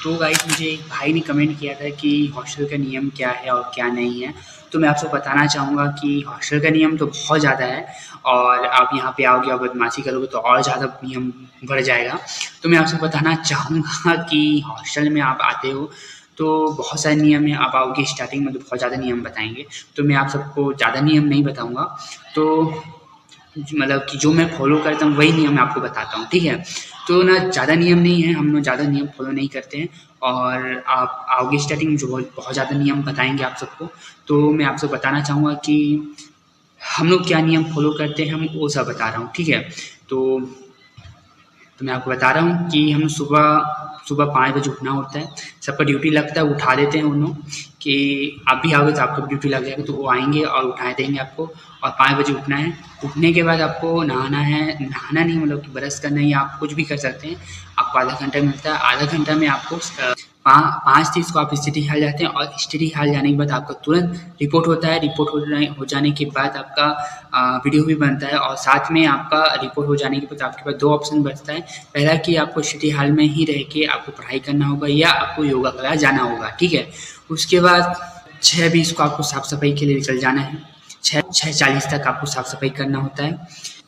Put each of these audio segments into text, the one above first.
तो गाइस मुझे एक भाई ने कमेंट किया था कि हॉस्टल का नियम क्या है और क्या नहीं है। तो मैं आपको बताना चाहूँगा कि हॉस्टल का नियम तो बहुत ज़्यादा है और आप यहाँ पे आओगे और बदमाशी करोगे तो और ज़्यादा नियम बढ़ जाएगा। तो मैं आपसे बताना चाहूँगा कि हॉस्टल में आप आते हो तो बहुत सारे नियम हैं। आप आओगे स्टार्टिंग में तो बहुत ज़्यादा नियम बताएँगे, तो मैं आप सबको ज़्यादा नियम नहीं बताऊँगा। तो मतलब कि जो मैं फ़ॉलो करता हूँ वही नियम मैं आपको बताता हूँ, ठीक है? तो ना ज़्यादा नियम नहीं है, हम लोग ज़्यादा नियम फ़ॉलो नहीं करते हैं और आप आओगे स्टार्टिंग में जो बहुत बहुत ज़्यादा नियम बताएँगे आप सबको। तो मैं आपसे बताना चाहूँगा कि हम लोग क्या नियम फ़ॉलो करते हैं, हम वो सब बता रहा हूँ, ठीक है? तो मैं आपको बता रहा हूँ कि हम सुबह सुबह 5 बजे उठना होता है। सबका ड्यूटी लगता है, उठा देते हैं उन लोग कि आप भी आओगे तो आपका भी ड्यूटी लग जाएगा, तो वो आएँगे और उठा देंगे आपको और 5 बजे उठना है। उठने के बाद आपको नहाना है, नहाना नहीं मतलब कि ब्रश करना है या आप कुछ भी कर सकते हैं। आपको आधा घंटा मिलता है, आधा घंटा में आपको 5:30 को आप स्टडी हॉल जाते हैं और स्टडी हॉल जाने के बाद आपका तुरंत रिपोर्ट होता है। रिपोर्ट हो जाने के बाद आपका वीडियो भी बनता है और साथ में आपका रिपोर्ट हो जाने के बाद आपके पास 2 ऑप्शन बचता है। पहला कि आपको स्टडी हॉल में ही रह के आपको पढ़ाई करना होगा या आपको योगा क्लास जाना होगा, ठीक है? उसके बाद 6:20 को आपको साफ-सफाई के लिए निकल जाना है। 6:40 तक आपको साफ-सफाई करना होता है।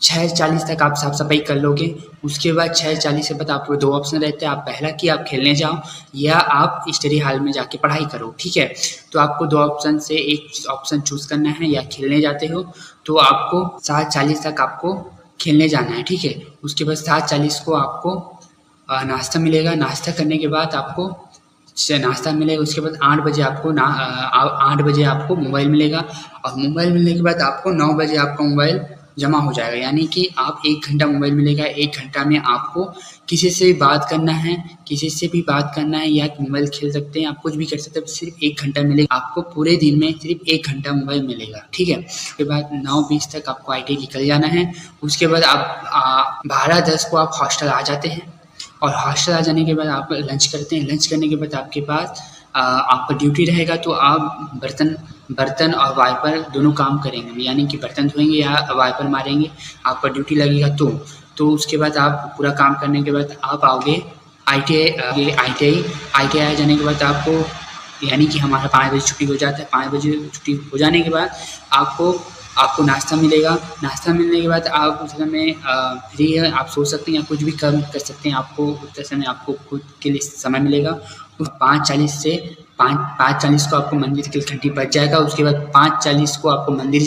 6:40 तक आप साफ-सफाई कर लोगे, उसके बाद 6:40 के बाद आपको 2 ऑप्शन रहते हैं। आप पहला कि आप खेलने जाओ या आप स्टडी हॉल में जाके पढ़ाई करो, ठीक है? तो आपको 2 ऑप्शन से एक ऑप्शन चूज़ करना है। या खेलने जाते हो तो आपको 7:40 तक आपको खेलने जाना है, ठीक है? उसके बाद 7:40 को आपको नाश्ता मिलेगा। नाश्ता करने के बाद आपको नाश्ता मिलेगा, उसके बाद 8 बजे आपको 8 बजे आपको मोबाइल मिलेगा और मोबाइल मिलने के बाद आपको 9 बजे आपका मोबाइल जमा हो जाएगा। यानी कि आप 1 घंटा मोबाइल मिलेगा, 1 घंटा में आपको किसी से भी बात करना है, किसी से भी बात करना है या मोबाइल खेल सकते हैं, आप कुछ भी कर सकते हैं। सिर्फ 1 घंटा मिलेगा आपको, पूरे दिन में सिर्फ 1 घंटा मोबाइल मिलेगा, ठीक है? उसके बाद 9:20 तक आपको ITI निकल जाना है। उसके बाद आप 12:10 को आप हॉस्टल आ जाते हैं और हॉस्टल आ जाने के बाद आप लंच करते हैं। लंच करने के बाद आपके पास आपका ड्यूटी रहेगा, तो आप बर्तन और वाइपर दोनों काम करेंगे, यानी कि बर्तन धोएँगे या वाइपर मारेंगे, आपका ड्यूटी लगेगा तो उसके बाद आप पूरा काम करने के बाद आप आओगे ITI आ जाने के बाद आपको, यानी कि हमारा 5 बजे छुट्टी हो जाता है। 5 बजे छुट्टी हो जाने के बाद आपको नाश्ता मिलेगा। नाश्ता मिलने के बाद आप उस समय फ्री है, आप सो सकते हैं या कुछ भी काम कर सकते हैं। आपको उतने समय आपको खुद के लिए समय मिलेगा। उस 5:40 को आपको मंदिर की घंटी बज जाएगा। उसके बाद 5:40 को आपको मंदिर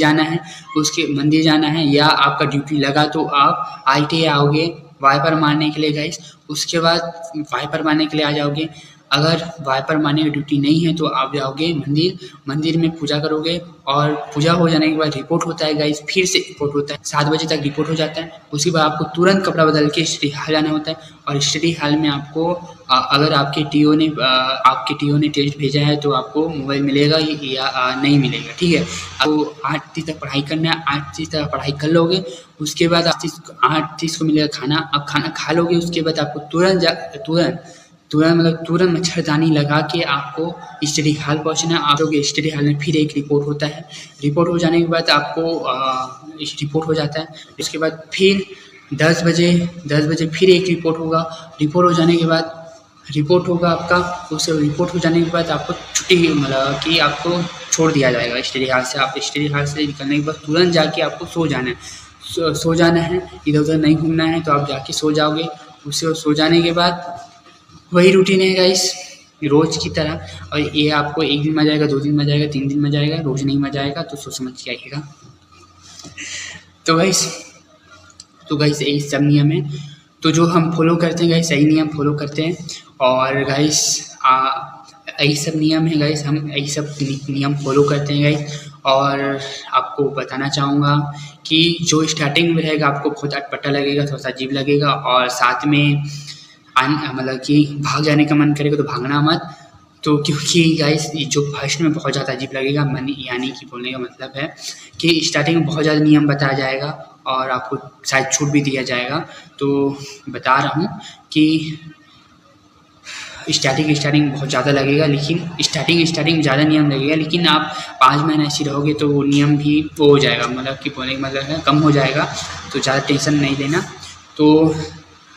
जाना है या आपका ड्यूटी लगा तो आप ITI आओगे वाइपर मारने के लिए गाइस। उसके बाद वाइपर मारने के लिए आ जाओगे। अगर वाइपर मारने की ड्यूटी नहीं है तो आप जाओगे मंदिर में पूजा करोगे और पूजा हो जाने के बाद रिपोर्ट होता है गाइस, फिर से रिपोर्ट होता है। 7 बजे तक रिपोर्ट हो जाता है। उसके बाद आपको तुरंत कपड़ा बदल के स्टडी हॉल जाना होता है और स्टडी हॉल में आपको अगर आपके टीओ ने टेस्ट भेजा है तो आपको मोबाइल मिलेगा या नहीं मिलेगा, ठीक है? आपको 8:30 तक पढ़ाई करना है, 8:30 तक पढ़ाई कर लोगे। उसके बाद 8:30 को मिलेगा खाना, आप खाना खा लोगे। उसके बाद आपको तुरंत मच्छरदानी लगा के आपको स्टडी हॉल पहुँचना है। आप लोग स्टडी हॉल में फिर एक रिपोर्ट होता है। रिपोर्ट हो जाने के बाद आपको रिपोर्ट हो जाता है। उसके बाद फिर 10 बजे फिर एक रिपोर्ट होगा। रिपोर्ट हो जाने के बाद रिपोर्ट होगा आपका। उससे रिपोर्ट हो जाने के बाद आपको छुट्टी मतलब कि आपको छोड़ दिया जाएगा स्टडी हॉल से। आप स्टडी हॉल से निकलने के बाद तुरंत जाके आपको सो जाना है। सो जाना है, इधर-उधर नहीं घूमना है, तो आप जाके सो जाओगे। उससे सो जाने के बाद वही रूटीन है गाइस रोज़ की तरह। और ये आपको 1 दिन मज़ा आएगा, 2 दिन मज़ा आएगा, 3 दिन मज़ा आएगा, रोज़ नहीं मज़ा आएगा, तो सोच समझ के आइएगा। तो गाइस यही सब नियम है। तो जो हम फॉलो करते हैं गाइस, यही नियम फॉलो करते हैं। और गाइस यही सब नियम है गाइस, हम यही सब नियम फॉलो करते हैं गाइस। और आपको बताना चाहूँगा कि जो स्टार्टिंग में रहेगा आपको बहुत अटपटा लगेगा, थोड़ा-सा अजीब लगेगा और साथ में मतलब कि भाग जाने का मन करेगा तो भागना मत। तो क्योंकि गाइस जो फर्स्ट में बहुत ज़्यादा अजीब लगेगा, यानी कि बोलने का मतलब है कि स्टार्टिंग में बहुत ज़्यादा नियम बताया जाएगा और आपको शायद छूट भी दिया जाएगा। तो बता रहा हूँ कि स्टार्टिंग बहुत ज़्यादा लगेगा, लेकिन स्टार्टिंग ज़्यादा नियम लगेगा, लेकिन आप 5 महीना ऐसे रहोगे तो वो नियम भी वो हो जाएगा, मतलब कि बोलने का मतलब है कम हो जाएगा। तो ज़्यादा टेंशन नहीं लेना। तो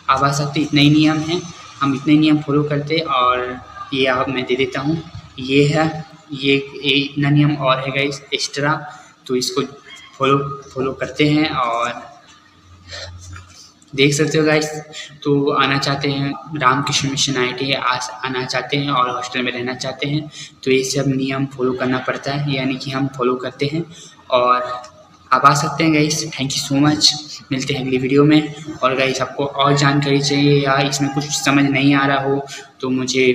आप आ सकते, इतना ही नियम है। हम इतने नियम फॉलो करते और ये आप मैं दे देता हूँ। ये है, ये इतना नियम और है गाइस एक्स्ट्रा, तो इसको फॉलो करते हैं और देख सकते हो गाइस। तो आना चाहते हैं रामकृष्ण मिशन IIT आना चाहते हैं और हॉस्टल में रहना चाहते हैं तो ये सब नियम फॉलो करना पड़ता है, यानी कि हम फॉलो करते हैं और आप आ सकते हैं guys. Thank you so much, मिलते हैं अगली वीडियो में। और गाइस आपको और जानकारी चाहिए या इसमें कुछ समझ नहीं आ रहा हो तो मुझे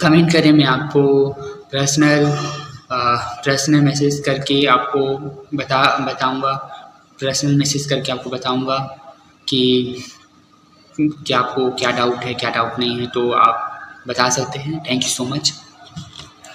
कमेंट करें, मैं आपको पर्सनल मैसेज करके आपको बताऊंगा, पर्सनल मैसेज करके आपको बताऊंगा कि आपको क्या डाउट है क्या डाउट नहीं है, तो आप बता सकते हैं। Thank you so much.